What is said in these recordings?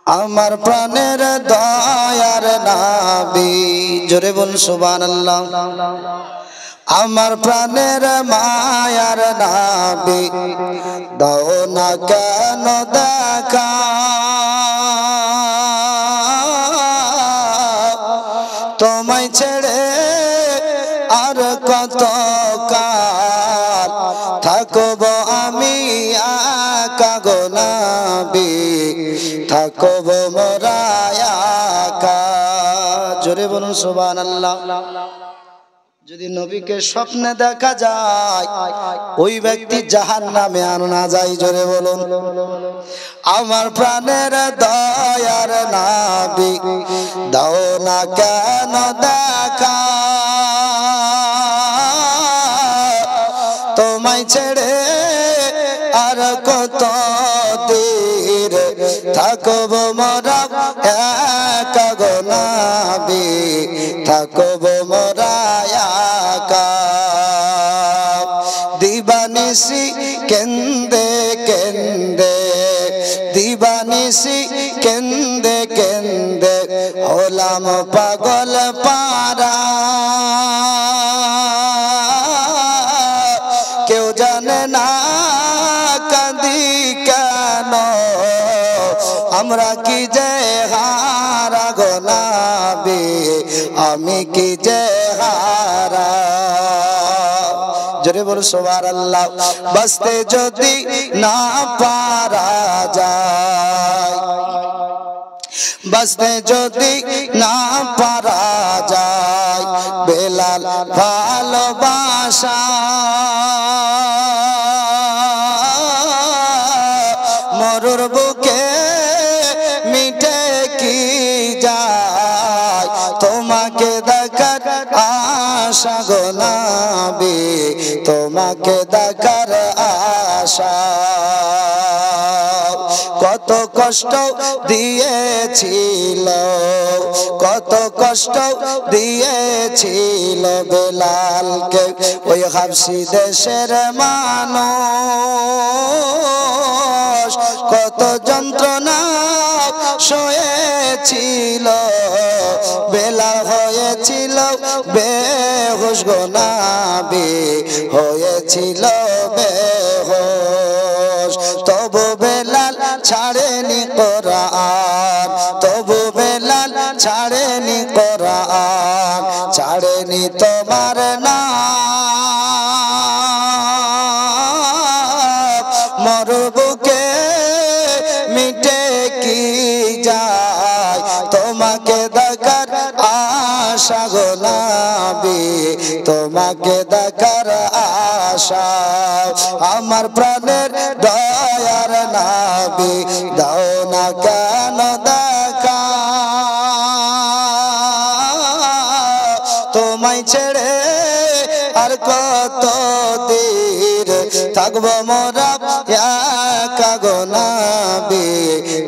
আমার প্রাণের দয়ার নবী, জোরে বল সুবহানাল্লাহ। আমার প্রাণের মায়ার নবী, দাও না কেন দেখা, তোমায় ছেড়ে আর কত কাল থাকব আমি একা গো নবী, থাকব মোরা একা। জোরে বলুন সুবহানাল্লাহ। যদি নবীকে স্বপ্নে দেখা যায় ওই ব্যক্তি জাহান্নামে আর না যায়, জোরে বলুন। আমার প্রাণের দয়ার নবী, দাও না কেন দেখা, তোমায় ছেড়ে আর কত দিন থাকব মোরা একা গো নবী, থাকব মোরা একা। দিবানিসি কেন্দে কেন্দে, দিবানিসি কেন্দে কেন্দে হলাম পাগল পারা, কেউ জানে না কাঁদি কেন, আমরা কি যে হারা গো নবী, আমি কি যে হারা। জোরে বল সুবহানাল্লাহ। বাঁচতে যদি না পারা যায়, বাঁচতে যদি না পারা যায়, বেলাল ভালোবাসা মরুর বুকে মিটে কি যায়, তোমাকে দেখার আশা গো নবী, তোমাকে দেখার আশা। কত কষ্ট দিয়েছিল, কত কষ্ট দিয়েছিল বেলালকে ওই হাবশি দেশের মানুষ, কত যন্ত্রণা সয়েছিল, বেলাল হয়েছিল বেহুশ গো নবী, হয়েছিল বেহুশ। তবু বেলাল ছাড়েনি কোরআন, তবু বেলাল ছাড়েনি কোরআন, ছাড়েনি তোমার নাম। মরুর বুকে মিটে কি যায়, তোমাকে দেখার আশা গো নবী, তোমাকে দেখার আশা। আমার প্রাণের দয়ার নবী, দাও না কেন দেখা, তোমায় ছেড়ে আর কত দিন থাকবো মোরা একা গো নবী,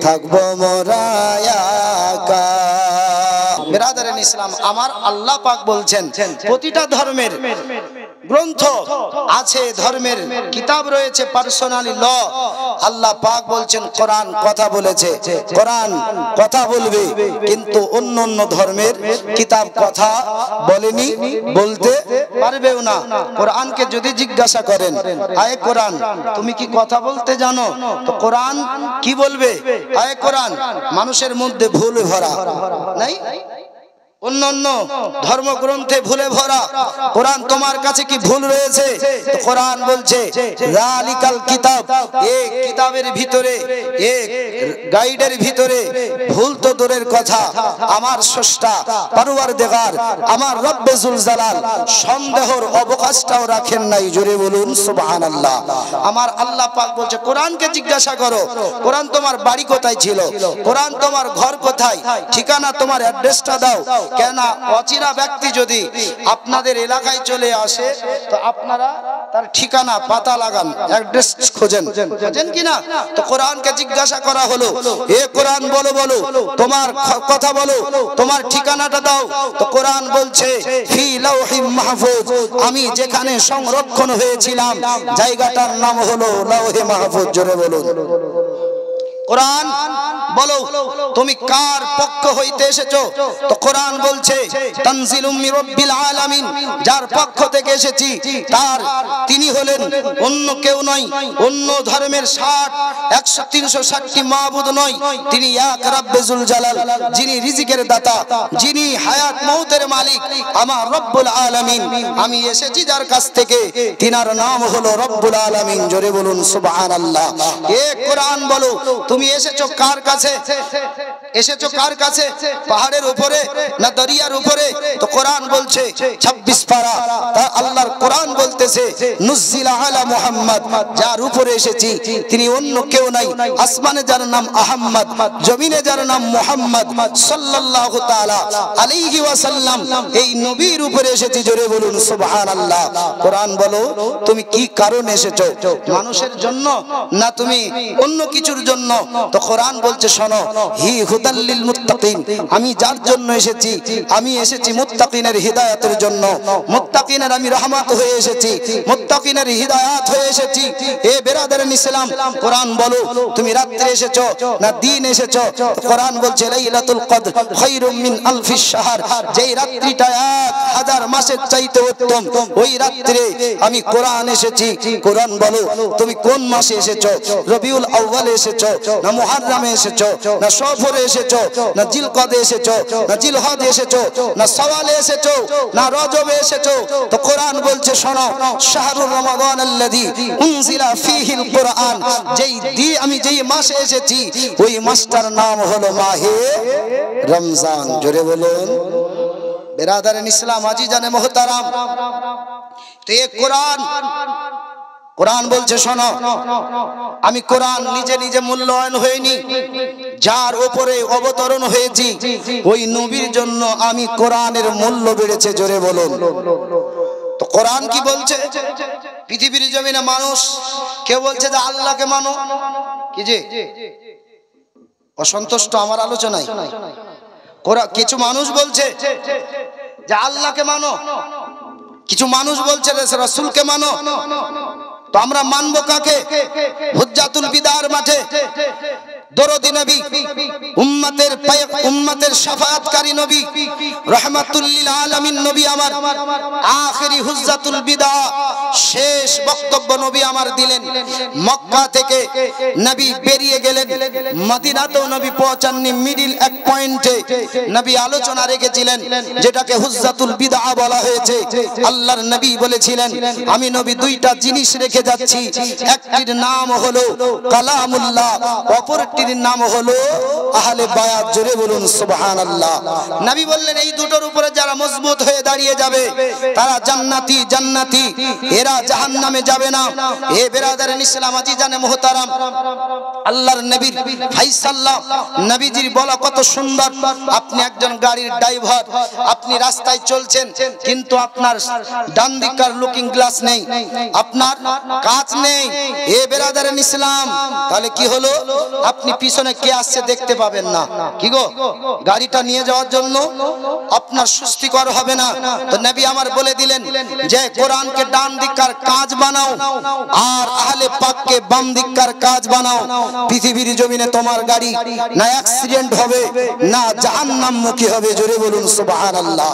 থাকবো মোরা একা। বিরাদারান ইসলাম, আমার আল্লাহ পাক বলছেন প্রতিটা ধর্মের গ্রন্থ আছে, ধর্মের কিতাব রয়েছে, পার্সোনালি ল। আল্লাহ পাক বলছেন কোরআন কথা বলেছে, কোরআন কথা বলবে, কিন্তু অন্য অন্য ধর্মের কিতাব কথা বলেনি, বলতে পারবেও না। কোরআনকে যদি জিজ্ঞাসা করেন, আয়ে কোরআন তুমি কি কথা বলতে জানো, তো কোরআন কি বলবে, আয়ে কোরআন মানুষের মধ্যে ভুল ভরা নাই, অন্য অন্য ধর্মগ্রন্থে ভুলে ভরা, কোরআন তোমার কাছে কি ভুল রয়েছে? তো কোরআন বলছে যালিকাল কিতাব, এই কিতাবের ভিতরে, এই গাইডের ভিতরে ভুল তো দূরের কথা, আমার স্রষ্টা পরওয়ারদিগার আমার রব্বে জুল জালাল সন্দেহের অবকাশটাও রাখেন নাই। জোরে বলুন সুবহানাল্লাহ। আমার আল্লাহ পাক বলছে কোরআনকে জিজ্ঞাসা করো, কোরআন তোমার বাড়ি কোথায় ছিল, কোরআন তোমার ঘর কোথায়, ঠিকানা তোমার অ্যাড্রেসটা দাও। কেন অচিনা ব্যক্তি যদি আপনাদের এলাকায় চলে আসে, তো আপনারা তার ঠিকানা পাতা লাগান, অ্যাড্রেস খোঁজেন, খোঁজেন কিনা? তো কোরআনকে জিজ্ঞাসা করা হলো, এ কোরআন বলো বলো তোমার কথা বলো, তোমার ঠিকানাটা দাও। তো কোরআন বলছে ফি লাউহিম মাহফুজ, আমি যেখানে সংরক্ষণ হয়েছিলাম জায়গাটার নাম হলো লাউহে মাহফুজ। জোরে বলুন। কোরআন বলো তুমি কার পক্ষ হইতে এসেছো? তো কোরআন বলছে তানজিলুম মির রাব্বিল আলামিন, যার পক্ষ থেকে এসেছি তার তিনি হলেন অন্য কেউ নয়, অন্য ধর্মের 360টি মাবুদ নয়, তিনি এক রব্বুল জালাল, যিনি রিজিকের দাতা, যিনি হায়াত মউতের মালিক, আমার রব্বুল আলামিন। আমি এসেছি যার কাছ থেকে, তিনার নাম হলো রব্বুল আলামিন। জোরে বলুন সুবহানাল্লাহ। এ কোরআন বলো তুমি এসেছো কার কাছে? এসেছো কার কাছে? পাহাড়ের উপরে না দরিয়ার উপরে? তো কোরআন বলছে 26 পারা, তা আল্লাহর কোরআন বলতেছে নুজিলা আলা মুহাম্মদ, যার উপরে এসেছি তিনি অন্য কেউ নাই। আসমানে যার নাম আহমদ, জমিনে যার নাম মুহাম্মদ সাল্লাল্লাহু তাআলা আলাইহি ওয়াসাল্লাম, এই নবীর উপরে এসেছি। জোরে বলুন সুবহানাল্লাহ। কোরআন বলো তুমি কি কারণে এসেছো? মানুষের জন্য না তুমি অন্য কিছুর জন্য? তো কোরআন বলছে শোনো, হি হুদাল লিল মুত্তাকিন, আমি যার জন্য এসেছি, আমি এসেছি মুত্তাকিনের হিদায়াতের জন্য। মুত্তাকিনের আমি রহমত হয়ে এসেছি, মুত্তাকিনের হিদায়াত হয়ে এসেছি। এ বেরাদারান ইসলাম, কোরআন বলো তুমি রাত্রে এসেছো না দিন এসেছো? কোরআন বলছে লাইলাতুল কদর খায়রুম মিন আলফিশ শাহর, যেই রাত্রিটা 1000 মাসের চাইতে উত্তম, ওই রাত্রে আমি কোরআন এসেছি। কোরআন বলো তুমি কোন মাসে এসেছো? রবিউল আউয়ালে এসেছো না মুহররমে এসেছো না সফরে এসেছো না জিলকদে এসেছো না জিলহজে এসেছো না শাওয়ালে এসেছো না রজবে এসেছো? তো কোরআন বলছে শোনো, শাহরুর রমাদান আল্লাযী উনজিলা ফীহিল কুরআন, আমি যেই মাসে এসেছি ওই মাসটার নাম হলো মাহে রমজান। জোরে বলুন বেরাদারান ইসলাম, আজিজানে মুহতারাম। তো এই কোরআন বলছে শোনো, আমি কোরআন নিজে নিজে মূল্যায়ন হয়নি, যার উপরে অবতরণ হয়েছি ওই নবীর জন্য আমি কোরআনের মূল্য বেড়েছে। জোরে বলুন। তো কোরআন কি বলছে? পৃথিবীর জমিনে মানুষ কেউ বলছে যে আল্লাহকে মানো, কি যে অসন্তুষ্ট আমার আলোচনায়। কিছু মানুষ বলছে যে আল্লাহকে মানো, কিছু মানুষ বলছে রাসূলকে মানো। তো আমরা মানবো কাকে? হুজ্জাতুল বিদার মাঠে দরদি নবী, উম্মতের শাফাআতকারী নবী, রাহমাতুল লিল আলামিন নবী আমার, আখেরি হুজ্জাতুল বিদা, শেষ বক্তব্য নবী আমার দিলেন। মক্কা থেকে নবী বেরিয়ে গেলেন, মদিনাতেও নবী পৌঁছাননি। মিডিল এক পয়েন্টে নবী আলোচনা রেখেছিলেন, যেটাকে হুজ্জাতুল বিদা বলা হয়েছে। আল্লাহর নবী বলেছিলেন আমি নবী দুইটা জিনিস রেখে যাচ্ছি, একটির নাম হলো কালামুল্লাহ, অপরটির নাম হলো আহলে বায়াত। জোরে বলুন সুবহানাল্লাহ। নবী বললেন এই দুটোর উপরে যারা মজবুত হয়ে দাঁড়িয়ে যাবে তারা জান্নাতি, জান্নাতি, এরা জাহান্নামে যাবে না। এ বেরাদারান ইসলাম, আজিজানে মুহতারাম, আল্লাহর নবীর ফায়সালা, নবীজির বলা কত সুন্দর। আপনি একজন গাড়ির ড্রাইভার, আপনি রাস্তায় চলছেন কিন্তু আপনার ডান দিকের লুকিং গ্লাস নেই, আপনার কাঁচ নেই। এ বেরাদারান ইসলাম, তাহলে কি হলো? আপনি পিছনে কে আসছে দেখতে পাবেন না। কি গো, গাড়িটা নিয়ে যাওয়ার জন্য আপনার সুস্থিকর হবে না। তো নবী আমার বলে দিলেন যে কোরআনকে ডান দিককার কাজ বানাও আর আহলে পাককে বাম দিককার কাজ বানাও। পৃথিবীর জমিনে তোমার গাড়ি না অ্যাক্সিডেন্ট হবে না জাহান্নামমুখী হবে। জোরে বলুন সুবহানাল্লাহ।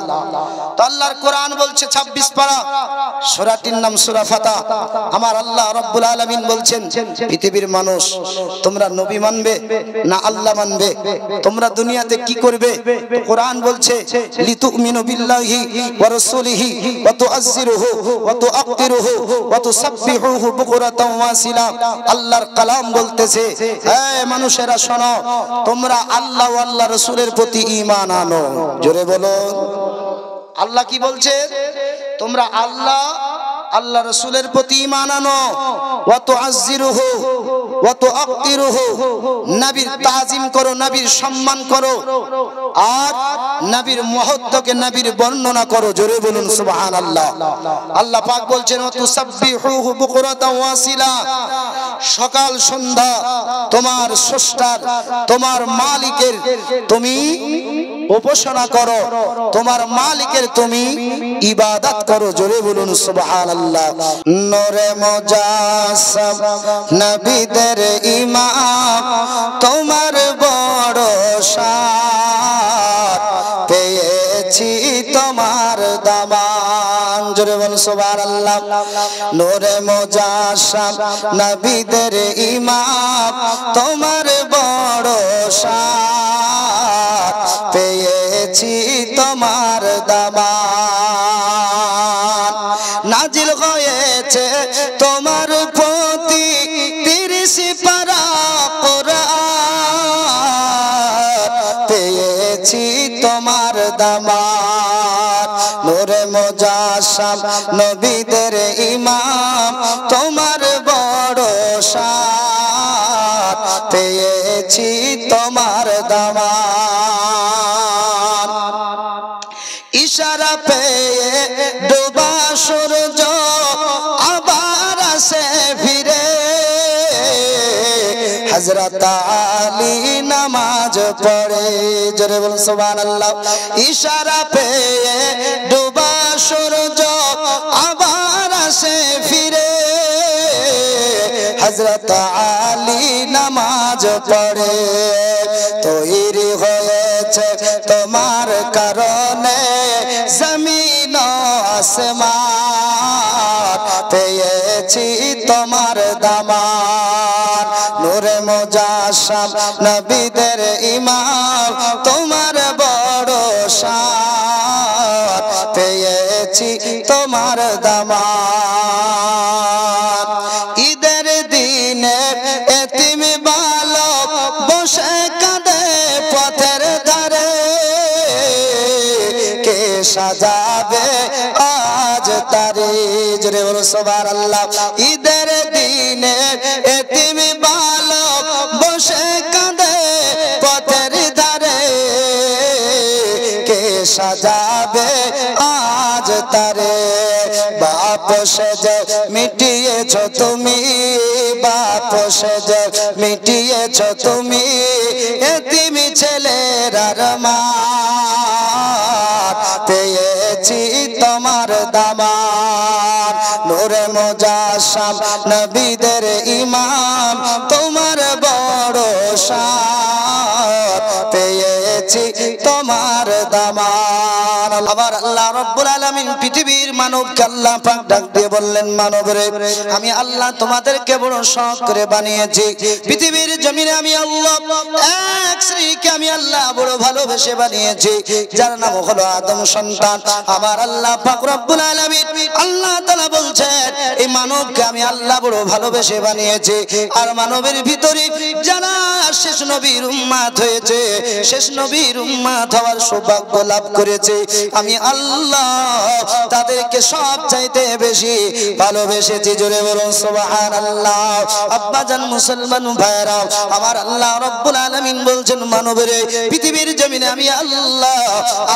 তো আল্লাহর কোরআন বলছে 26 পারা, সূরাটির নাম সূরা ফাতা। আমার আল্লাহ রাব্বুল আলামিন বলছেন পৃথিবীর মানুষ তোমরা নবী মানবে না আল্লাহ মানবে? তোমরা দুনিয়াতে কি করবে? তো কোরআন বলছে লিতুমিনু বিল্লাহি ওয়া রাসূলিহি ওয়া তুআজ্জিরুহু ওয়া তুআক্কিরুহু ওয়া তুসাব্বিহুহু বুকরাতাও ওয়াসিলা। আল্লাহর কালাম বলতেছে হে মানুষেরা শোনো, তোমরা আল্লাহ ও আল্লাহর রাসূলের প্রতি ঈমান আনো। জোরে বলো। আল্লাহ কি বলছে? তোমরা আল্লাহ রাসূলের প্রতি ঈমান আনো, ওয়া তুআজ্জিরুহু ওয়া তুআক্কিরুহু, নবীর তাজিম করো, নবীর সম্মান করো, আর নবীর মহত্বকে, নবীর বর্ণনা করো। জোরে বলুন সুবহানাল্লাহ। আল্লাহ পাক বলছেন ওয়া তুসাব্বিহুহু বুকরাতাও ওয়াসিলা, সকাল সন্ধ্যা তোমার স্রষ্টার, তোমার মালিকের তুমি উপাসনা করো, তোমার মালিকের তুমি ইবাদত করো। জোরে বলুন সুবহানাল্লাহ। নূরে মুজাসসাম নবীদের ইমাম, তোমার বড় শান, পেয়েছি তোমার দামান। জোরে বলুন সুবহানাল্লাহ। নূরে মুজাসসাম নবীদের ইমাম, তোমার বড় শান, পেয়েছি তোমার দামান। নাজিল হয়েছে তোমার প্রতি 30 পারা কোরআন, পেয়েছি তোমার দামান। নূরে মুজাসসাম নবীদের ইমাম, তোমার বড় শান, পেয়েছি তোমার দামান। ইশারা পেয়ে ডোবা সূর্য আবার আসে ফিরে, হযরত আলী নামাজ পড়ে। জোরে বলুন সুবহানাল্লাহ। ইশারা পেয়ে ডোবা সূর্য আবার আসে ফিরে, হযরত আলী নামাজ পড়ে। তৈরি হয়েছে তোমার কারণে জমিন ও আসমান, পেয়েছি তোমার দামান। নূরে মুজাসসাম নবীদের ইমাম, তোমার বড় শান, পেয়েছি তোমার দামান। ঈদের দিনে এতিম বালক বসে কাঁদে পথের ধারে, কে সাজাবে আজ তারে। জোরে বলুন সুবহানাল্লাহ। ঈদের দিনে এতিম বালক বসে কাঁদে পথের ধারে, কে সাজাবে আজ তারে। বাপ সেজে মিটিয়েছ তুমি, বাপ সেজে মিটিয়েছ তুমি এতিম ছেলের আরমান, পেয়েছি তোমার দামান। নূরে মুজাসসাম নবীদের ইমাম, তোমার বড় শান, পেয়েছি তোমার দামান। আবার আল্লাহ রাব্বুল আলামিন পৃথিবীর মানবকে আল্লাহ পাক ডাক দিয়ে বললেন, মানব রে, আমি আল্লাহ তোমাদেরকে বড় শখ করে বানিয়েছি। পৃথিবীর জমিনে আমি আল্লাহ এক শ্রেণীকে আমি আল্লাহ বড় ভালোবেসে বানিয়েছি, যার নাম হলো আদম সন্তান। আমার আল্লাহ পাক রব্বুল আলামিন আল্লাহ তাআলা বলছেন, এই মানবকে আমি আল্লাহ বড় ভালোবেসে বানিয়েছি। আর মানবের ভিতরে যারা শেষ নবীর উম্মত হয়েছে, শেষ নবীর উম্মত হওয়ার সৌভাগ্য লাভ করেছে, আমি আল্লাহ তাদেরকে সব চাইতে বেশি ভালোবেসেছি। জোরে বলুন সুবহানাল্লাহ। আব্বাজান মুসলমান ভাইরা, আমার আল্লাহ রাব্বুল আলামিন বলছেন, মানবের পৃথিবীর জমিনে আমি আল্লাহ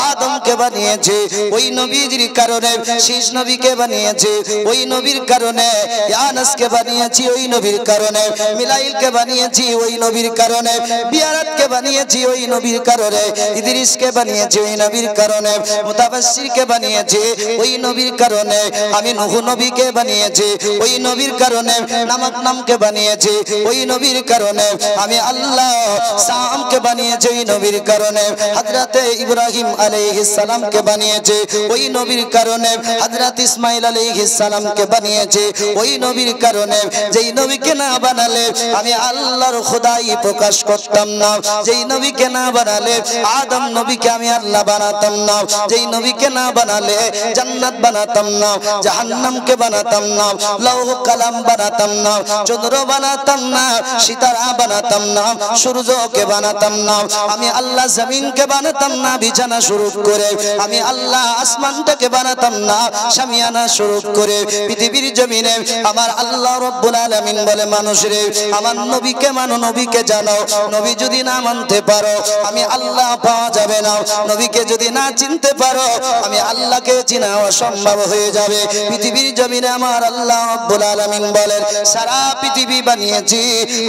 আদমকে বানিয়েছি ওই নবীর কারণে, শেষ নবীকে বানিয়েছি ওই নবীর কারণে, ইয়ানাসকে বানিয়েছি ওই নবীর কারণে, মিলাইলকে বানিয়েছি ওই নবীর কারণে, বিয়ারাতকে বানিয়েছি ওই নবীর কারণে, ইদ্রিসকে বানিয়েছি ওই নবীর কারণে, মুতাবাসসিরকে বানিয়েছি ওই নবীর কারণে, আমি নূহ নবীকে বানিয়েছি ওই নবীর কারণে, নামক নামকে বানিয়েছি ওই নবীর কারণে, আমি আল্লাহ সামকে বানিয়েছি ওই নবীর কারণে, হযরতে ইব্রাহিম আলাইহিস সালামকে বানিয়েছি ওই নবীর কারণে, হযরত ইসমাঈল আলাইহিস সালামকে বানিয়েছি ওই নবীর কারণে। যেই নবীকে না বানালে আমি আল্লাহর খোদাই প্রকাশ করতাম না, যেই নবীকে না বানালে আদম নবীকে আমি আল্লাহ বানাতাম না, যেই নবীকে না বানালে জান্নাত বানাতাম না, জাহান্নামকে বানাতাম না, লৌহ কালাম বানাতাম না, চন্দ্র বানাতাম না, সিতারা বানাতাম না, সূর্যকে বানাতাম না, আমি আল্লাহ জমিনকে বানাতাম না বিছানা শুরু করে, আমি আল্লাহ আসমানটাকে বানাতাম না শামিয়ানা শুরু করে। পৃথিবীর জমিনে আমার আল্লাহ রাব্বুল আলামিন বলে, মানুষরে আমার নবীকে মানো, নবীকে জানো, নবী যদি না মানতে পারো আমি আল্লাহ পাওয়া যাবে না, নবীকে যদি না চিনতে পারো আমি আল্লাহকে চিনা অসম্ভব হয়ে যাবে। পৃথিবীর জমিনে আমার আল্লাহ রাব্বুল আলামিন বলেন, সারা পৃথিবী বানিয়েছি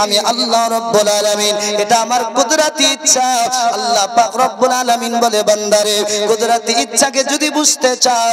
আমি আল্লাহ রাব্বুল আলামিন, এটা আমার কুদরতি ইচ্ছা। আল্লাহ পাক রব্বুল আলামিন বলে বান্দারে কুদরতি ইচ্ছাকে যদি বুঝতে চাও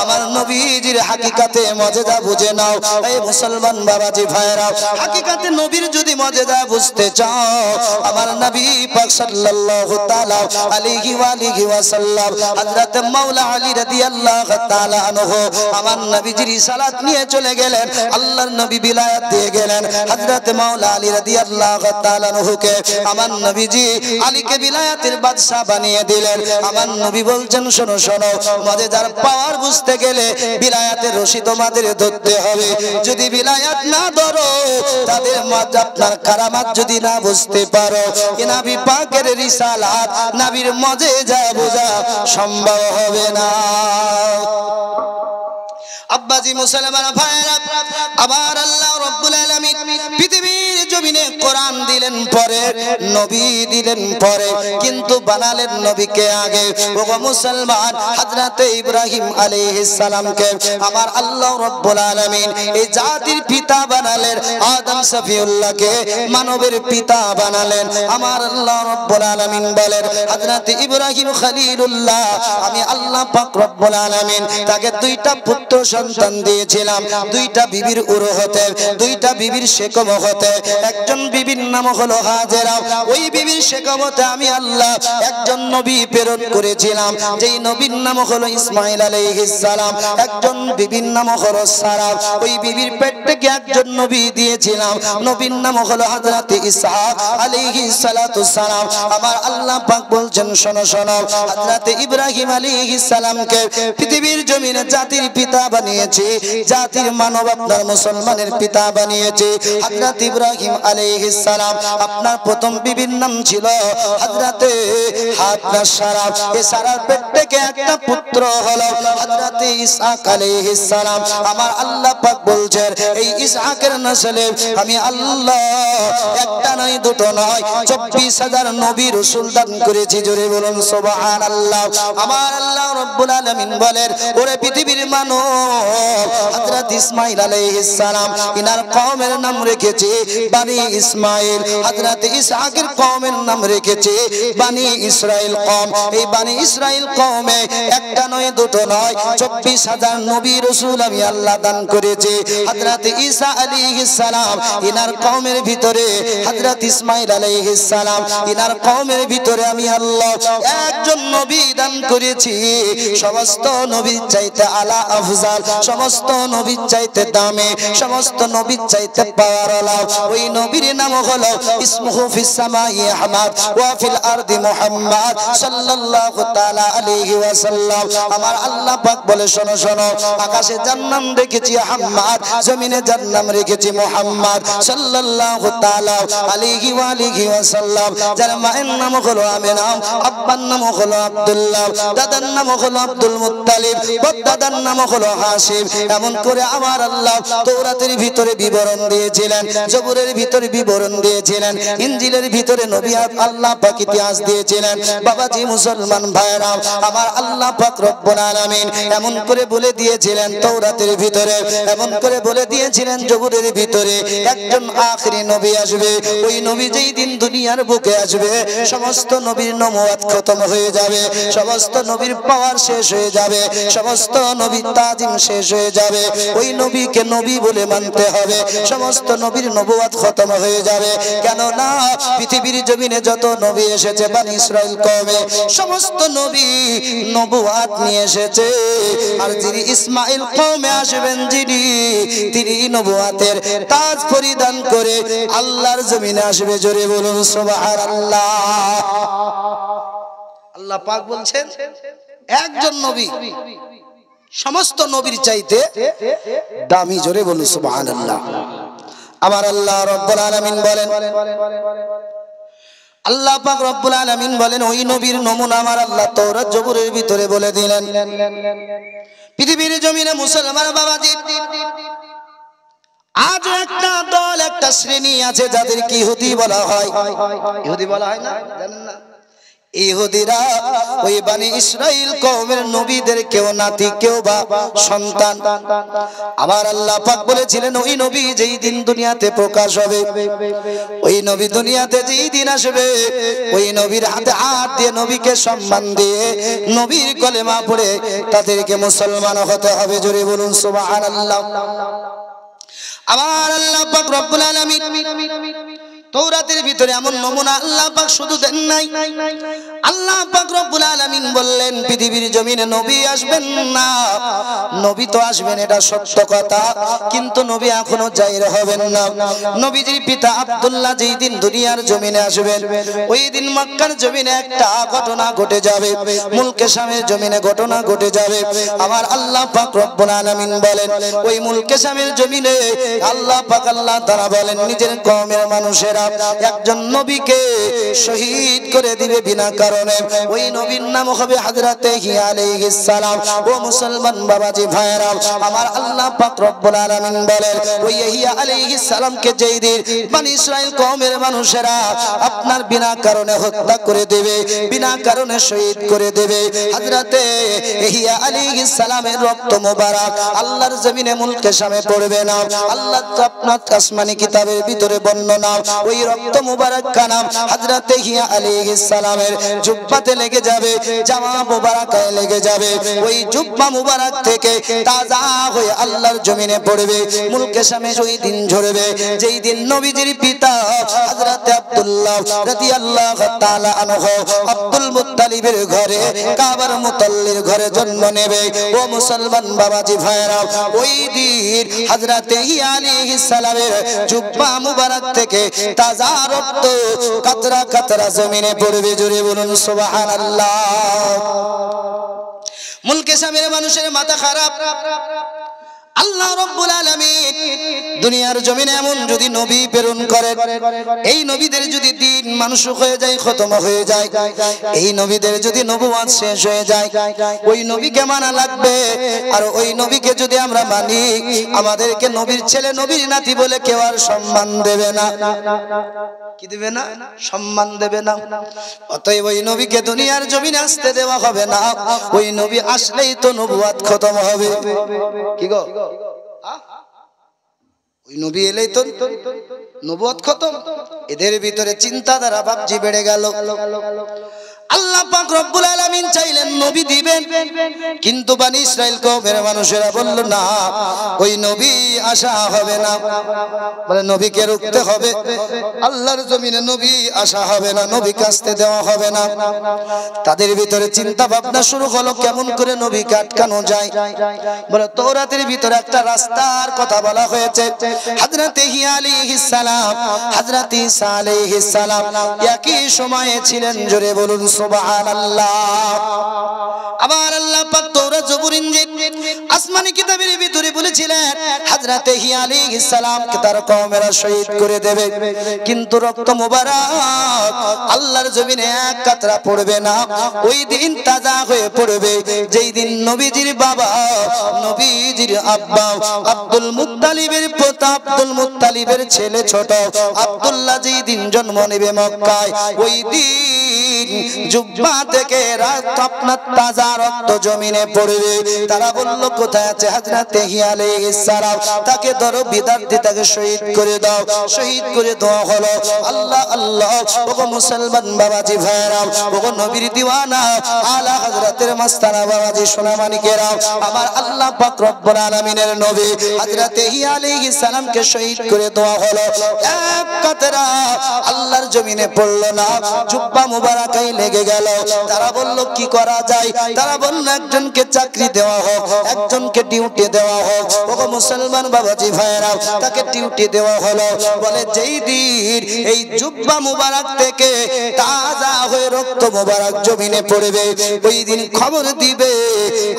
আমার নবীজির হাকিকাতে মজেদা বুঝে নাও। এই মুসলমান বাবাজি ভাইরা হাকিকাতে নবীর যদি মজেদা বুঝতে চাও আমার নবী পাক সাল্লাল্লাহু তাআলা আলাইহি ওয়া আলিহি ওয়াসাল্লাম হযরত মাওলা আলী রাদিয়াল্লাহু তাআলা আনহু আমার নবীজির সালাত নিয়ে চলে গেলেন। আল্লাহর নবী বিলায়াত দিয়ে গেলেন হযরত মাওলা আলী রাদিয়াল্লাহু তাআলা আনহুকে আমার নবীজি আলীকে বিলায়াতের বাদশা বানিয়ে দিলেন। আমার নবী বলছেন শোনো শোনো মজেদার পাওয়ার বুঝতে গেলে বিলায়াতের রশি তোমাদের ধরতে হবে। যদি বিলায়াত না ধরো তাদের মজা আপনার কারামাত যদি না বুঝতে পারো নবী পাকের রিসালাত নবীর মজেদা বোঝা সম্ভব হবে না। আব্বাজি মুসলমান ভাইরা আবার আল্লাহ রাব্বুল আলামিন পৃথিবীর জমিনে কোরআন দিলেন পরে নবী দিলেন পরে কিন্তু বানালেন নবীকে আগে। ও মুসলমান হযরত ইব্রাহিম আলাইহিস সালামকে আমার আল্লাহ রাব্বুল আলামিন এই জাতির পিতা বানালেন। আদম সফিউল্লাহকে মানবের পিতা বানালেন। আমার আল্লাহ রাব্বুল আলামিন বলেন হযরত ইব্রাহিম খলিলুল্লাহ আমি আল্লাহ পাক রব্বুল আলামিন তাকে দুইটা পুত্র সন্তান দিয়েছিলাম। দুইটা বিবির উরু হতে দুইটা বিবির শেকম হতে একজন বিবির নাম হলো হাজেরা। ওই বিবির শেকমতে আমি আল্লাহ একজন নবী প্রেরণ করেছিলাম যেই নবীর নাম হলো ইসমাঈল আলাইহিস সালাম। একজন বিবির নাম হলো সারা। ওই বিবির পেট থেকে একজন নবী দিয়েছিলাম নবীর নাম হলো হযরত ইসহাক আলাইহিস সালাতু সালাম। আমার আল্লাহ পাক বলছেন শোনো শোনো হযরত ইব্রাহিম আলাইহিস সালামকে পৃথিবীর জমিনে জাতির পিতা বানিয়েছে জাতির মানব আপনার মুসলমানের পিতা বানিয়েছে হযরত ইব্রাহিম আলাইহিস সালাম। আপনার প্রথম বিবির নাম ছিল হযরত হাজরা সারা। এই সারার পেট থেকে একটা পুত্র হলো হযরত ইসহাক আলাইহিস সালাম। আমার আল্লাহ পাক বলছেন এই ইসহাকের নসলে আমি আল্লাহ একটা নয় দুটো নয় 24,000 নবী রাসূল দান করেছি। জোরে বলুন সুবহানাল্লাহ। আমার আল্লাহ রাব্বুল আলামিন বলেন ওরে পৃথিবীর মানব হযরত ইসমাঈল আলাইহিস সালাম ইনার কওমের নাম রেখেছে বনি ইসমাঈল। হযরত ইসহাকের কওমের নাম রেখেছে বনি ইসরাইল কওম। এই বনি ইসরাইল কওমে একটা নয় দুটো নয় 24,000 নবী রাসূল আমি আল্লাহ দান করেছি। হযরত ঈসা আলাইহিস সালাম ইনার কওমের ভিতরে হযরত ইসমাঈল আলাইহিস সালাম ইনার কওমের ভিতরে আমি আল্লাহ একজন নবী দান করেছি সমস্ত নবীর চাইতে আলা আফজাল সমস্ত নবীর চাইতে দামি সমস্ত নবীর চাইতে পাওয়ারওয়ালা। ওই নবীর নাম হলো ইসমুহু ফিস সামাই আহমদ ওয়া ফিল আরদি মুহাম্মদ সাল্লাল্লাহু তাআলা আলাইহি ওয়াসাল্লাম। আমার আল্লাহ পাক বলে শোনো শোনো আকাশে যার নাম রেখেছি আহমদ জমিনে যার নাম রেখেছি মুহাম্মদ সাল্লাল্লাহু তাআলা আলাইহি ওয়া আলিহি ওয়াসাল্লাম। যার মায়ের নাম হলো আমিনা আব্বার নাম হলো আব্দুল্লাহ দাদার নাম হলো আব্দুল মুত্তালিব দাদার নাম হলো হাশিম। এমন করে আমার আল্লাহ তাওরাতের ভিতরে বিবরণ দিয়েছিলেন জবুরের ভিতরে বিবরণ দিয়েছিলেন ইনজিলের ভিতরে নবী আল্লাহ পাক ইতিহাস দিয়েছিলেন। বাবাজি মুসলমান ভাইরা আমার আল্লাহ পাক রব্বুল আলামিন এমন করে বলে দিয়েছিলেন তাওরাতের ভিতরে এমন করে বলে দিয়েছিলেন জবুরের ভিতরে একজন আখেরি নবী আসবে। ওই নবী যেই দিন দুনিয়ার বুকে আসবে সমস্ত নবীর নবুয়ত খতম হয়ে যাবে সমস্ত নবীর পাওয়ার শেষ হয়ে যাবে সমস্ত নবীর তাজিম শেষ হয়ে যাবে। ওই নবীকে নবী বলে মানতে হবে সমস্ত নবীর নবুয়ত খতম হয়ে যাবে। কেন না পৃথিবীর জমিনে যত নবী এসেছে বনি ইসরাইল কওমে সমস্ত নবী নবুয়ত নিয়ে এসেছে। আর যিনি ইসমাঈল কওমে আসবেন যিনি তিনি নবুয়তের তাজ পরিধান করে আল্লাহর জমিনে আসবে। জোরে বলুন সুবহানাল্লাহ। আল্লাহ পাক বলছেন একজন নবী সমস্ত নবীর চাইতে দামি। জোরে বলুন সুবহানাল্লাহ। আমার আল্লাহ রাব্বুল আলামিন বলেন আল্লাহ পাক রব্বুল আলামিন বলেন ওই নবীর নমুনা আমার আল্লাহ তাওরাত জবুরের ভিতরে বলে দিলেন। পৃথিবীর জমিনে মুসলমান বাবাজি আজ একটা দল একটা শ্রেণী আছে যাদেরকে ইহুদি বলা হয়। ইহুদি বলা হয় না জানেন না? ইহুদিরা ওই বানি ইসরাইল কওমের নবীদের কেউ নাতি কেউ বা সন্তান। আমার আল্লাহ পাক বলেছিলেন ওই নবী যেই দিন দুনিয়াতে প্রকাশ হবে, ওই নবী দুনিয়াতে যেই দিন আসবে, ওই নবীর হাতে হাত দিয়ে নবীকে সম্মান দিয়ে নবীর কলেমা পড়ে তাদেরকে মুসলমান হতে হবে। জোরে বলুন সুবহানাল্লাহ। আমার আল্লাহ পাক রব্বুল আলামিন তৌরাতের ভিতরে এমন নমুনা আল্লাহ পাক শুধু দেন নাই, আল্লাহ পাক রব্বুল আলামিন বললেন পৃথিবীর জমিনে নবী আসবেন না। নবী তো আসবেন এটা সত্য কথা, কিন্তু নবী এখনো জাহির হবেন না। নবীজির পিতা আব্দুল্লাহ যেই দিন দুনিয়ার জমিনে আসবেন, ওই দিন মক্কার জমিনে একটা ঘটনা ঘটে যাবে, মুলকে শামের জমিনে ঘটনা ঘটে যাবে। আমার আল্লাহ পাক রব্বুল আলামিন বলেন ওই মুলকে শামের জমিনে আল্লাহ পাক আল্লাহ তাআলা বলেন নিজের কওমের মানুষের একজন নবীকে শহীদ করে দিবে বিনা কারণে। ওই নবীর নাম হবে হযরতে ইহ্যা আলাইহিস সালাম। ও মুসলমান বাবাজি ভাইরা, আমার আল্লাহ পাক রব্বুল আলামিন বলেন ওই ইহ্যা আলাইহিস সালামকে যেই দিন বনি ইসরাইল কওমের মানুষেরা আপনার বিনা কারণে হত্যা করে দেবে, বিনা কারণে শহীদ করে দেবে, হযরতে ইহ্যা আলাইহিস সালামের রক্ত মোবারক আল্লাহর জমিনে মুলকে শামে পড়বে না। আল্লাহ আপনার আসমানি কিতাবের ভিতরে বর্ণনা ওই রক্ত মুবারক কানাম হযরতে ইহ্যা আলাইহিস সালামের জুব্বাতে লেগে যাবে, জামা মুবারকায় লেগে যাবে। ওই জুব্বা মুবারক থেকে তাজা হয়ে আল্লাহর জমিনে পড়বে, মুলকে শামে ওই দিন ঝরবে যেই দিন নবীজির পিতা হযরতে আব্দুল্লাহ রাদিয়াল্লাহু তাআলা আনহু আব্দুল মুত্তালিবের ঘরে কাবার মুতাল্লির ঘরে জন্ম নেবে। ও মুসলমান বাবাজি ভাইরা, ওই দিন হযরতে ইহ্যা আলাইহিস সালামের জুব্বা মুবারক থেকে তাজা রক্ত কাতরা কাতরা জমিনে পড়বে। জোরে বলুন সুবহানাল্লাহ। মুলকে শামের মানুষের মাথা খারাপ। আল্লাহ রাব্বুল আলামিন দুনিয়ার জমিনে এমন যদি নবী প্রেরণ করেন, এই নবীদের যদি দিন মানসুখ হয়ে যায়, খতম হয়ে যায়, এই নবীদের যদি নবুয়ত শেষ হয়ে যায়, ওই নবীকে মানা লাগবে। আর ওই নবীকে যদি আমরা মানি, আমাদেরকে নবীর ছেলে নবীর নাতি বলে কেউ আর সম্মান দেবে না। কি দেবে না? সম্মান দেবে না। অতএব ওই নবীকে দুনিয়ার জমিনে আসতে দেওয়া হবে না। ওই নবী আসলেই তো নবুয়ত খতম হবে। কি গো? ওই নবী এলেই তো নবুয়ত খতম। এদের ভিতরে চিন্তাধারা ভাবজি বেড়ে গেল। আল্লাহ পাক রব্বুল আলামিন চাইলেন নবী দিবেন, কিন্তু বনি ইসরাইল কওমের মানুষেরা বলল না, ওই নবী আসা হবে না। বলে নবীকে রুখতে হবে, আল্লাহর জমিনে নবী আসা হবে না, নবীকে আসতে দেওয়া হবে না। তাদের ভিতরে চিন্তা ভাবনা শুরু হলো কেমন করে নবীকে আটকানো যায়। বলে তৌরাতের ভিতরে একটা রাস্তার কথা বলা হয়েছে। হযরতে ইহ্যা আলাইহিস সালাম, হযরতে ঈসা আলাইহিস সালাম একই সময়ে ছিলেন। জোরে বলুন সুবহানাল্লাহ। আবার আল্লাহ পাক তৌরাত জবুর ইনজিল আসমানি কিতাবের ভিতরে বলেছিলেন হযরতে ইহ্যা আলাইহিস সালামকে তার কওমেরা শহীদ করে দেবে, কিন্তু রক্ত মোবারক আল্লাহর জমিনে এক কাতরা পড়বে না। ওই দিন তাজা হয়ে পড়বে যেই দিন নবীজির বাবা, নবীজির আব্বা আব্দুল মুত্তালিবের পোতা আব্দুল মুত্তালিবের ছেলে ছোট আব্দুল্লাহ যেই দিন জন্ম নেবে মক্কায়, ওই দিন জুব্বা থেকে রাত আপনার তাজা রক্ত জমিনে পড়বে। তারা বলল কোথায় আছে হযরতে ইহ্যা আলাইহিস সালাম? তাকে ধরো, বিদার্থী তাকে শহীদ করে দাও। শহীদ করে দেওয়া হলো। আল্লাহ আল্লাহ। ওগো মুসলমান বাবাজি ভাইরা, ওগো নবীর দিওয়ানা আলা হযরতের মাস্তানা বাবাজি সোনামানিকেরা, আমার আল্লাহ পাক রব্বুল আলামিনের নবী হযরতে ইহ্যা আলাইহিস সালামকে শহীদ করে দেওয়া হলো। এক কাতরা আল্লাহর জমিনে পড়লো না, জুব্বা মুবারাকায় লেগে গেল। তারা বলল কি করা যায়? তারা বলল একজনকে চাকরি দেওয়া হোক, একজনকে ডিউটি দেওয়া হোক। ওগো মুসলমান বাবাজি ভাইরা, তাকে ডিউটি দেওয়া হলো। বলে যেই দিন এই জুব্বা মুবারক থেকে তাজা হয়ে রক্ত মুবারক জমিনে পড়বে, ওই দিন খবর দিবে।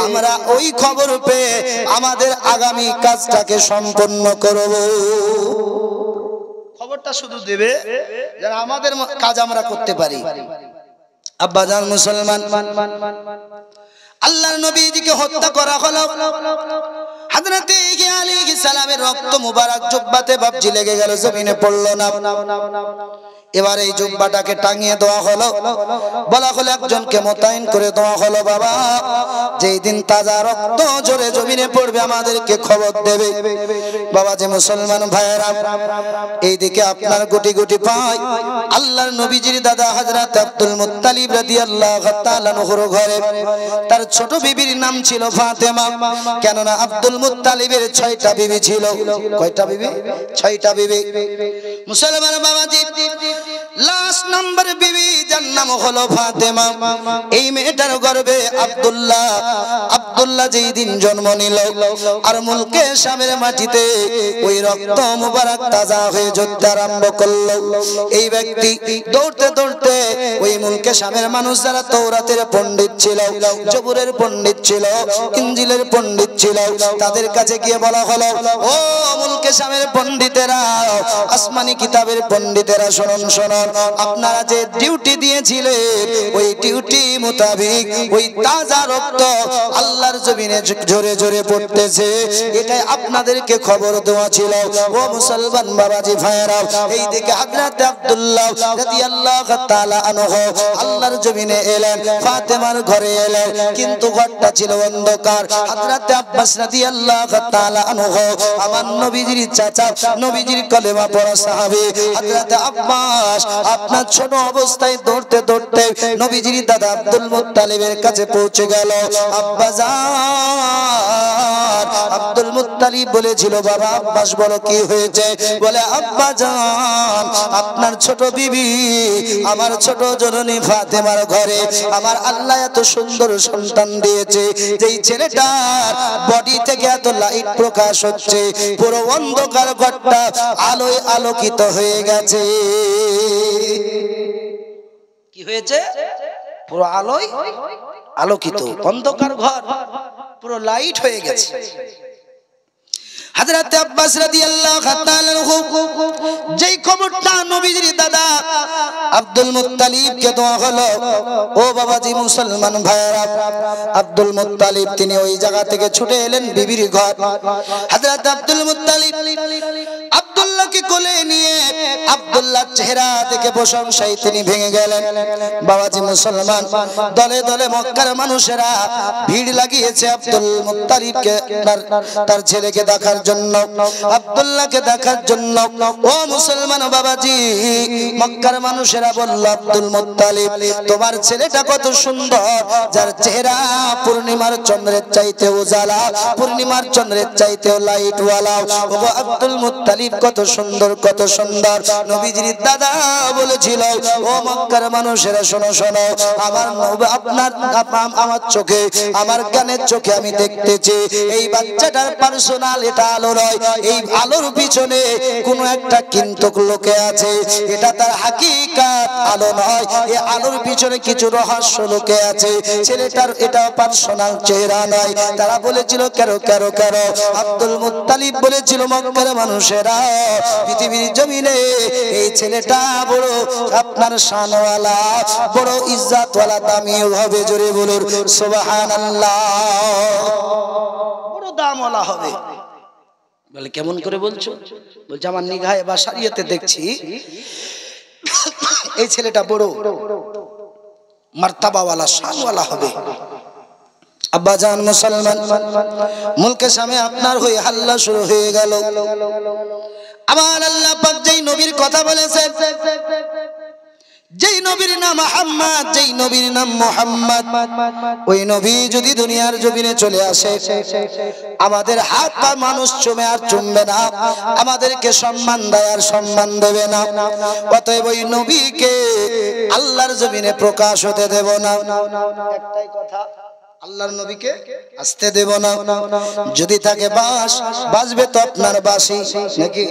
আমরা ওই খবর পেয়ে আমাদের আগামী কাজটাকে সম্পন্ন করব। খবরটা শুধু দেবে যারা আমাদের কাজ আমরা করতে পারি। আব্বাজান মুসলমান, আল্লাহর নবীজিকে হত্যা করা হলো। হযরতে ইহ্যা আলাইহিস সালামের রক্ত মুবারক জুব্বাতে বাবজি লেগে গেল, জমিনে পড়লো না। এবার এই জুব্বাটাকে টাঙিয়ে দেওয়া হলো, বলা হলো একজনকে মোতায়েন করে দেওয়া হলো, বাবা যেই দিন তাজা রক্ত জোরে জমিনে পড়বে আমাদেরকে খবর দেবে। বাবা যে মুসলমান ভাইয়েরা, এইদিকে আপনার গুটি গুটি পায় আল্লাহর নবীজির দাদা হযরত আব্দুল মুত্তালিব রাদিয়াল্লাহু তাআলা আনহুর ঘরে তার ছোট বিবির নাম ছিল ফাতেমা। কেননা আব্দুল মুত্তালিবের 6টা বিবি ছিল। কয়টা বিবি? 6টা বিবি। মুসলমান বাবাজি, লাস্ট নাম্বার বিবি যার নাম হলো ফাতেমা, এই মেয়েটার গর্ভে আব্দুল্লাহ যেই দিন জন্ম নিল আর মুলকে শামের মাটিতে ওই রক্ত মুবারক তাজা হয়ে ঝরতে আরম্ভ করলো, এই ব্যক্তি দৌড়তে দৌড়তে ওই মুলকে শামের মানুষ যারা তৌরাতের পণ্ডিত ছিল, জবুরের পণ্ডিত ছিল, ইনজিলের পণ্ডিত ছিল, তাদের কাছে গিয়ে বলা হলো, ও মুলকে শামের পণ্ডিতেরা, আসমানি কিতাবের পণ্ডিতেরা, শুনুন শুনুন, আপনারা যে ডিউটি দিয়েছিলেন ওই ডিউটি মোতাবেক ওই তাজা রক্ত আল্লাহর জমিনে ঝরে ঝরে পড়তেছে, এটাই আপনাদেরকে খবর দেওয়া ছিল। ও মুসলমান বাবাজি ভাইয়েরা, এই দিকে হযরত আব্দুল্লাহ রাদিয়াল্লাহু তাআলা আনহু আল্লাহর জমিনে এলেন, ফাতেমার ঘরে এলেন, কিন্তু ঘরটা ছিল অন্ধকার। হযরত আব্বাস রাদিয়াল্লাহু তাআলা আনহু আমার নবীজির চাচা, নবীজির কলেমা পড়া সাহাবী হযরত আব্বাস আপনার ছোট অবস্থায় দৌড়তে দৌড়তে নবীজির দাদা আব্দুল মুত্তালিবের কাছে পৌঁছে গেল। আব্বাজান আব্দুল মুত্তালিব বলেছিল, বাবা আব্বাস বলো কি হয়েছে? বলে, আব্বাজান আপনার ছোট বিবি আমার ছোট জননী ফাতেমার ঘরে আমার আল্লাহ এত সুন্দর সন্তান দিয়েছে, যেই ছেলেটার বডি থেকে এত লাইট প্রকাশ হচ্ছে, পুরো অন্ধকার ঘরটা আলোয় আলোকিত হয়ে গেছে। কি হয়েছে? পুরো আলোয় আলোকিত, অন্ধকার ঘর পুরো লাইট হয়ে গেছে। হযরত আব্বাস রাদিয়াল্লাহু তাআলা আনহু যেই খবরটা নবীজির দাদা আব্দুল মুত্তালিবকে দেওয়া হলো, ও বাবাজি মুসলমান ভাইয়েরা, আব্দুল মুত্তালিব তিনি ওই জায়গা থেকে ছুটে এলেন বিবির ঘর। হযরত আব্দুল মুত্তালিব আব্দুল্লাহকে কোলে নিয়ে আব্দুল্লাহর চেহারা দেখে প্রশংসায় তিনি ভেঙে গেলেন। বাবাজি মুসলমান, দলে দলে মক্কার মানুষেরা ভিড় লাগিয়েছে আব্দুল মুত্তালিবকে তার ছেলেকে দেখার জন্য, আব্দুল্লাহকে দেখার জন্য। ও মুসলমান বাবাজি, মক্কার মানুষেরা বলল, আব্দুল মুত্তালিব তোমার ছেলেটা কত সুন্দর, যার চেহারা পূর্ণিমার চন্দ্রের চাইতে উজালা, পূর্ণিমার চন্দ্রের চাইতে লাইট ওয়ালা। ও আব্দুল মুত্তালিব কত সুন্দর, কত সুন্দর। নবীজির দাদা বলেছিল, ও মক্কার মানুষেরা শোনো শোনো, আমার চোখে, আমার কানের চোখে আমি দেখতেছি এই বাচ্চাটার পার্সোনাল এটা আলো নয়, এই আলোর পিছনে কোনো একটা কিন্তু লোকে আছে, এটা তার হাকিকাত আলো নয়, এই আলোর পিছনে কিছু রহস্য লোকে আছে, ছেলেটার এটা পার্সোনাল চেহারা নয়। তারা বলেছিল, কেন কেন কেন? আব্দুল মুত্তালিব বলেছিল, মক্কার মানুষেরা, পৃথিবীর জমিনে এই ছেলেটা বড় আপনার শানওয়ালা, বড় ইজ্জতওয়ালা, দামি হবে, জোরে বলুন সুবহানাল্লাহ, বড় দামওয়ালা হবে। বলে, কেমন করে বলছো? বলছে, আমার নিগাহে বা শরীয়তে দেখছি এই ছেলেটা বড় মার্তাবাওয়ালা, শানওয়ালা হবে। আব্বাজান মুসলমান, মুলকে সামনে আপনার হয়ে হাল্লা শুরু হয়ে গেল। আমার আল্লাহ পাক যেই নবীর কথা বলেছেন, যেই নবীর নাম মুহাম্মদ, যেই নবীর নাম মুহাম্মদ, ওই নবী যদি দুনিয়ার জমিনে চলে আসে, আমাদের হাত পা মানুষ চুমে আর চুমবে না, আমাদেরকে সম্মান দেয় আর সম্মান দেবে না। অতএব ওই নবীকে আল্লাহর জমিনে প্রকাশ হতে দেব না। একটাই কথা, আল্লাহর নবীকে আসতে দেব না। যদি থাকে বাস, বাজবে তো আপনার বাঁশি, নাকি?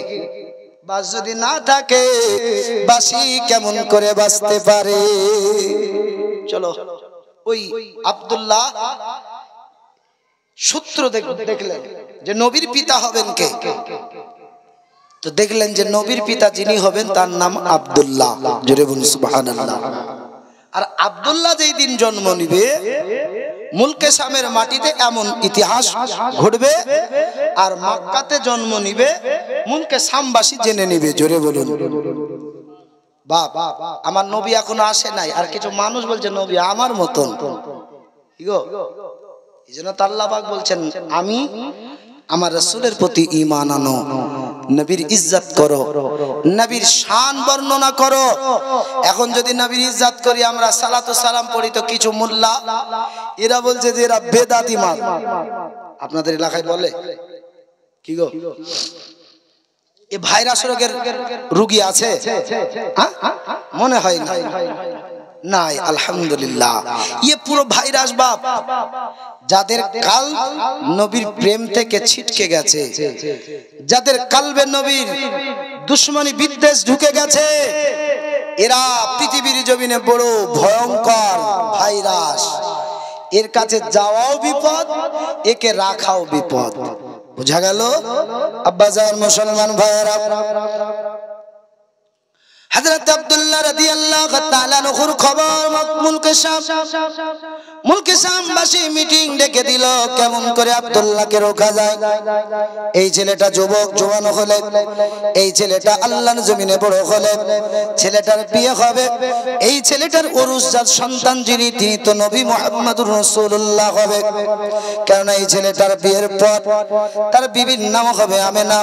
বাস যদি না থাকে, বাঁশি কেমন করে বাজতে পারে? চলো, ওই আব্দুল্লাহ সূত্র দেখলেন যে নবীর পিতা হবেন কে, তো দেখলেন যে নবীর পিতা যিনি হবেন তার নাম আব্দুল্লাহ, জোরে বলুন সুবহানাল্লাহ। আর আব্দুল্লাহ যেই দিন জন্ম নিবে, মুলকে শামের মাটিতে এমন ইতিহাস ঘটবে, আর মক্কাতে জন্ম নিবে, মুলকে শামবাসী জেনে নিবে, জোরে বলুন। বাপ আমার নবী এখনো আসে নাই, আর কিছু মানুষ বলছে নবী আমার মতন, কি গো? এই জন্য তো আল্লাহ পাক বলছেন আমি আমার রাসূলের প্রতি ঈমান আনো, নবীর ইজ্জত করো, নবীর শান বর্ণনা করো। এখন যদি নবীর ইজ্জত করি আমরা, সালাতু সালাম পড়ি, তো কিছু মোল্লা এরা বলছে যে এরা বেদাতি মাল। আপনাদের এলাকায় বলে কি গো? এ ভাইরাস রোগের রোগী আছে মনে হয় না? নাই, আলহামদুলিল্লাহ। ये পুরো ভাইরাস বাপ, যাদের কাল নবীর প্রেম থেকে ছিটকে গেছে, যাদের কালবে নবীর দুশমনী বিদ্বেষ ঢুকে গেছে, এরা পৃথিবীর জমিনে বড় ভয়ঙ্কর ভাইরাস। এর কাছে যাওয়াও বিপদ, একে রাখাও বিপদ। বুঝা গেল আব্বাজান মুসলমান ভাইরা? হযরত আব্দুল্লাহ রাদিয়াল্লাহু তাআলা আনহুর খবর মুলকে শামবাসী মিটিং ডেকে দিল, কেমন করে আব্দুল্লাহকে রোকা যায়। এই ছেলেটা যুবক জওয়ান হলে, এই ছেলেটা আল্লাহর জমিনে বড় হলে, ছেলেটার বিয়ে হবে, এই ছেলেটার ওরুসজাত সন্তান যিনি, তিনি তো নবী মুহাম্মদুর রাসূলুল্লাহ হবে। কারণ এই ছেলেটার বিয়ের পর তার বিবির নাম হবে আমেনা,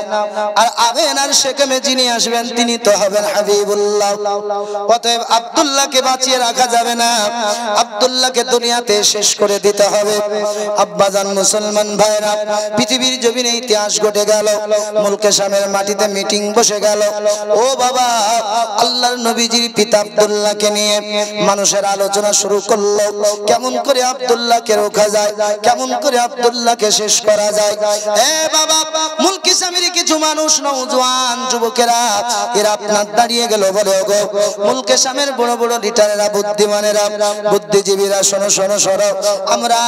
আর আমেনার সেকেমে যিনি আসবেন তিনি তো হবেন হাবিবুল্লাহ। অতএব আব্দুল্লাহকে বাঁচিয়ে রাখা যাবে না, আব্দুল্লাহকে দুনিয়াতে শেষ করে দিতে হবে। আব্বাজান মুসলমান ভাইরা, পৃথিবীর জমিনে ইতিহাস ঘটে গেল, মুলকে শামের মাটিতে মিটিং বসে গেল। ও বাবা, আল্লাহর নবীজির পিতা আব্দুল্লাহকে নিয়ে মানুষের আলোচনা শুরু করলো, কেমন করে আব্দুল্লাহকে রোকা যায়, কেমন করে আব্দুল্লাহকে শেষ করা যায়। এ বাবা, মুলকে শামের কিছু মানুষ, নওজোয়ান যুবকেরা, এরা আপনার দাঁড়িয়ে গেল বলে, গো মুলকে শামের বড় বড় লিডারেরা, বুদ্ধিমানেরা, বুদ্ধিজীবীরা, শোনো শোনো শোনো, আমরা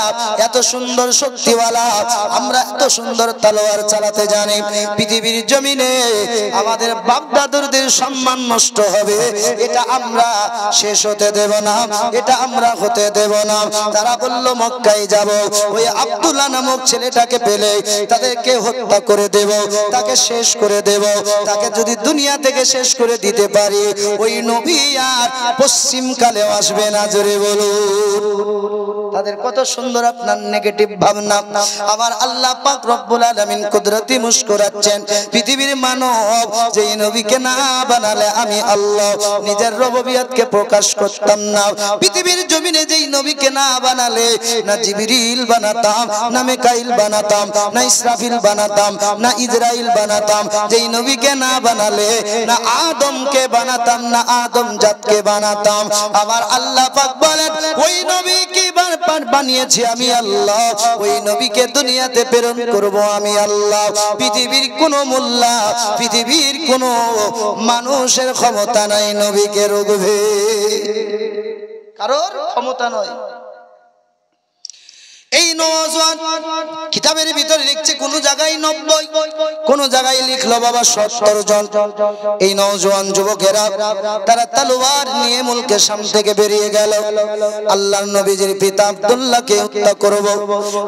এত সুন্দর শক্তিওয়ালা, আমরা এত সুন্দর তলোয়ার চালাতে জানি, পৃথিবীর জমিনে আমাদের বাপ দাদুদের সম্মান নষ্ট হবে, এটা আমরা শেষ হতে দেব না, এটা আমরা হতে দেব না। তারা বলল মক্কায় যাব, ওই আব্দুল্লাহ নামক ছেলেটাকে পেলে তাদেরকে হত্যা করে দেব, তাকে শেষ করে দেব, তাকে যদি দুনিয়া থেকে শেষ করে দিতে পারি, ওই নবী আর পশ্চিম কালেও আসবে না। জোরে বলুন। তাদের কত সুন্দর আপনার নেগেটিভ ভাবনা। আবার আল্লাহ পাক রব্বুল আলামিন কুদরতি মুস্কুরাচ্ছেন, পৃথিবীর মানব যেই নবীকে না বানালে আমি আল্লাহ নিজের রুবুবিয়তকে প্রকাশ করতাম না। পৃথিবীর জমিনে যেই নবীকে না বানালে, না জিবরিল বানাতাম, না মিকাইল বানাতাম, না ইসরাফিল বানাতাম, না ইসরাইল বানাতাম, যেই নবীকে না বানালে না আদমকে বানাতাম, না আদম জাতকে বানাতাম। আবার আল্লাহ পাক বলেন, ওই নবীকে বানিয়েছি আমি আল্লাহ, ওই নবীকে দুনিয়াতে প্রেরণ করব আমি আল্লাহ। পৃথিবীর কোন মোল্লা, পৃথিবীর কোন মানুষের ক্ষমতা নাই নবীকে রোকবে, কারোর ক্ষমতা নয়। এই নওজোয়ান কিতাবের ভিতরে লিখছে কোন জায়গায় 90, কোন জায়গায় লিখলো বাবা 70 জন। এই নওজোয়ান যুবকেরা তারা তলোয়ার নিয়ে মুলকে শাম থেকে বেরিয়ে গেল। আল্লাহর নবীজির পিতা আব্দুল্লাহকে হত্যা করব,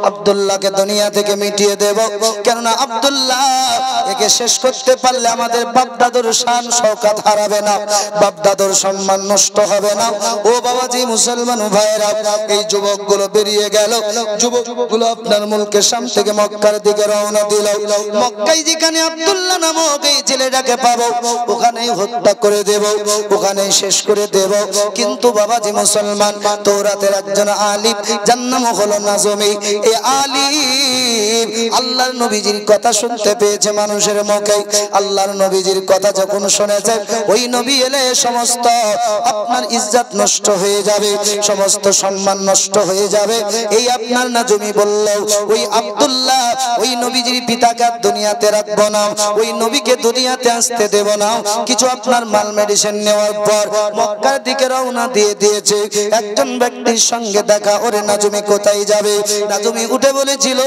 আব্দুল্লাহকে দুনিয়া থেকে মিটিয়ে দেব, কেননা আব্দুল্লাহ একে শেষ করতে পারলে আমাদের বাপ দাদুর শান শওকত হারাবে না, বাপ দাদুর সম্মান নষ্ট হবে না। ও বাবাজি মুসলমান ভাইরা, এই যুবকগুলো বেরিয়ে গেল। যুবকগুলো আপনার মুলকে শাম থেকে মক্কার দিকে রওনা দিল। মক্কায় যেখানে আব্দুল্লাহ নামক এই ছেলেটাকে পাবো, ওখানেই হত্যা করে দেব, ওখানেই শেষ করে দেব। কিন্তু বাবাজি মুসলমান, তওরাতের একজন আলিম, যার নাম হলো নাজমি, এই আলিম আল্লাহর নবীজির কথা শুনতে পেয়েছে মানুষের মুখে। আল্লাহর নবীজির কথা যখন শুনেছে, ওই নবী এলে সমস্ত আপনার ইজ্জত নষ্ট হয়ে যাবে, সমস্ত সম্মান নষ্ট হয়ে যাবে। এই আপনার নাজমি বলল, ওই আব্দুল্লাহ ওই নবীজির পিতাকে দুনিয়াতে রাখবো না, ওই নবীকে দুনিয়াতে আসতে দেব না। কিছু আপনার মাল মেডিসিন নেওয়ার পর মক্কার দিকে রওনা দিয়ে দিয়েছে। একজন ব্যক্তির সঙ্গে দেখা, ওরে নাজমি কোথায় যাবে? নাজমি উঠে বলেছিল,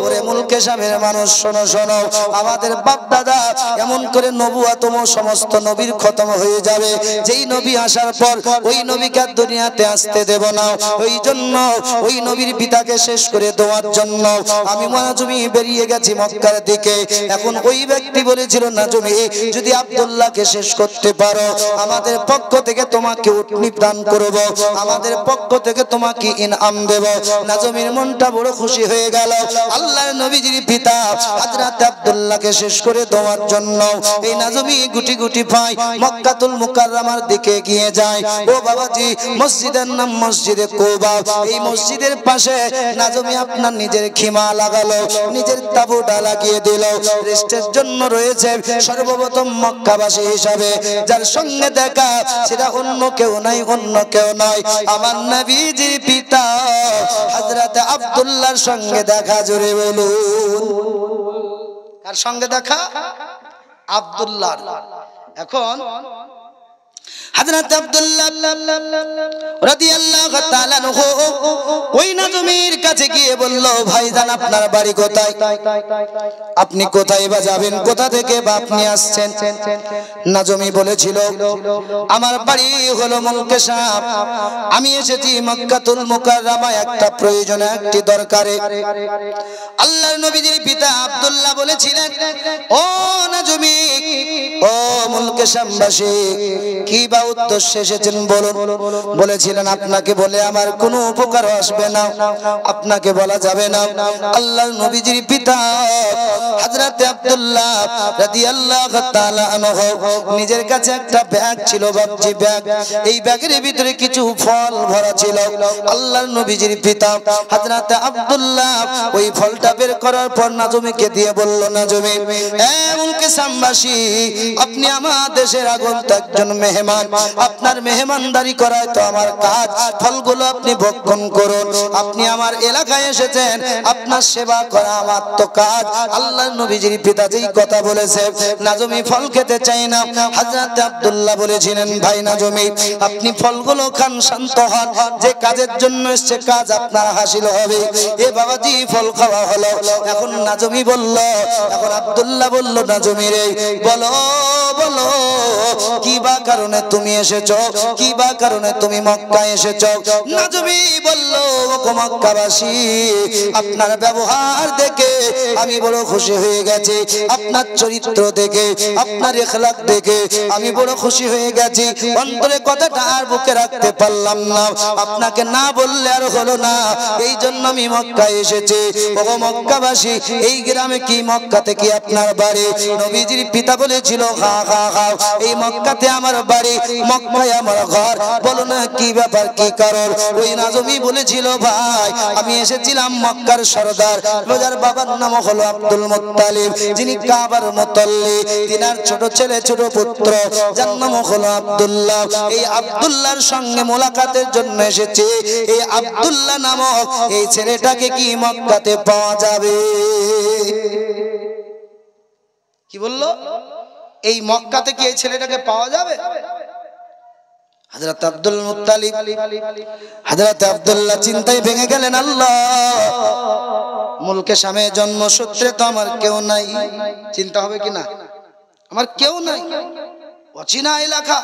ওরে মুলকে শামের মানুষ, শোনো শোনো, আমাদের বাপ দাদা এমন করে নবুয়াতম সমস্ত নবীর খতম হয়ে যাবে, যেই নবী আসার পর ওই নবীকে দুনিয়াতে আসতে দেব না। ওই জন্য ওই নবীর পিতাকে আব্দুল্লাহকে শেষ করে দেওয়ার জন্য আমি নাজমি বেরিয়ে গেছি মক্কার দিকে। এখন ওই ব্যক্তি বলেছিল নাজমি যদি আব্দুল্লাহকে শেষ করতে পারো আমাদের পক্ষ থেকে তোমাকে উটনি দান করব, আমাদের পক্ষ থেকে তোমাকে ইনাম দেব। নাজমির মনটা বড় খুশি হয়ে গেল। আল্লাহর নবীজির পিতা হযরত আব্দুল্লাহকে শেষ করে দেওয়ার জন্য এই নাজমি গুটি গুটি পায় মক্কাতুল মুকাররমার দিকে গিয়ে যায়। ও বাবাজি, মসজিদের নাম মসজিদে কুবা। এই মসজিদের পাশে নাজমি আপনার নিজের খিমা লাগালো, নিজের তাঁবুটা লাগিয়ে দিল। রেস্টের জন্য রয়েছে সর্বপ্রথম মক্কাবাসী হিসাবে যার সঙ্গে দেখা সেটা অন্য কেউ নাই, অন্য কেউ নয় আমার নবীজির পিতা হযরত আব্দুল্লাহর সঙ্গে দেখা। জোরে বলুন কার সঙ্গে দেখা? আব্দুল্লাহ। এখন হযরত আব্দুল্লাহ রাদিয়াল্লাহু তাআলা আনহু ওই নাজমির কাছে গিয়ে বলল, ভাইজান আপনার বাড়ি কোথায়? আপনি কোথায় বা যাবেন, কোথা থেকে বা আপনি আসছেন? নাজমি বলেছিল আমার বাড়ি হলো মুলকে শাম, আমি এসেছি মক্কাতুল মুকাররমায় একটা প্রয়োজনে, একটি দরকারে। আল্লাহর নবীজির পিতা আব্দুল্লাহ বলেছিলেন, ও নাজমি, ও মুলকে শামবাসী, কি বা উদ্দেশ্যে এসেছেন বলুন। বলেছিলেন আপনাকে বলে আমার কোনো উপকার আসবে না, আপনাকে বলা যাবে না। আল্লাহর নবীজির পিতা হযরত আব্দুল্লাহ রাদিয়াল্লাহু তাআলা আনহু নিজের কাছে একটা ব্যাগ ছিল, বাবজি ব্যাগ। এই ব্যাগের ভিতরে কিছু ফল ভরা ছিল। আল্লাহর নবীজির পিতা হযরত আব্দুল্লাহ ওই ফলটা বের করার পর নাজমিকে দিয়ে বলল, নাজমি, এমনকি সামবাসী আপনি আমার দেশের আগন্তুক একজন মেহমান, আপনার মেহমানদারি করায় তো আমার কাজ, ফলগুলো আপনি ভক্ষণ করুন। আপনি আমার এলাকায় এসেছেন, আপনার সেবা করা আমার তো কাজ। আল্লাহর নবীজির পিতা যেই কথা বলেছে নাজমি ফল খেতে চাই না, হযরত আব্দুল্লাহ বলেছিলেন, ভাই নাজমি আপনি ফলগুলো খান, শান্ত হন, যে কাজের জন্য এসেছে কাজ আপনার হাসিল হবে। এ বাবাজি ফল খাওয়া হলো। এখন নাজমি বলল, এখন আব্দুল্লাহ বলল, নাজমি রে বলো বলো কি বা কারণে তুমি এসেছো, কি বা কারণে তুমি মক্কায় এসেছো? নাজমি বলল, ও মক্কাবাসী আপনার ব্যবহার দেখে আমি বড় খুশি হয়ে গেছি, আপনার চরিত্র দেখে, আপনার ইখলাক দেখে আমি বড় খুশি হয়ে গেছি। অন্তরে কথাটা আর বুকে রাখতে পারলাম না, আপনাকে না বললে আর হলো না, এই জন্য আমি মক্কায় এসেছি। ও মক্কাবাসী এই গ্রামে কি মক্কাতে কি আপনার বাড়ি? নবীজির পিতা বলেছিল, হা হা হা এই মক্কাতে আমার বাড়ি, মক্কায় আমার ঘর। বলো না কি ব্যাপার, কি কারণ? ওই নাজমি বলেছিল, ভাই আমি এসেছিলাম মক্কার সরদার, যার বাবার নাম হলো আব্দুল মুত্তালিব, যিনি কাবার মুতাল্লি, তিনার ছোট ছেলে ছোট পুত্র যার নাম হলো আব্দুল্লাহ। এই আব্দুল্লাহর সঙ্গে মোলাকাতের জন্য এসেছে। এই আব্দুল্লাহ নামক এই ছেলেটাকে কি মক্কাতে পাওয়া যাবে? কি বললো? এই মক্কাতে কি এই ছেলেটাকে পাওয়া যাবে? হযরত আব্দুল মুত্তালিব, হযরত আব্দুল্লাহ চিন্তায় ভেঙে গেলেন, আল্লাহ মুলকে শামে জন্মসূত্রে তো আমার কেউ নাই, চিন্তা হবে কিনা, আমার কেউ নাই, অচেনা এলাকা,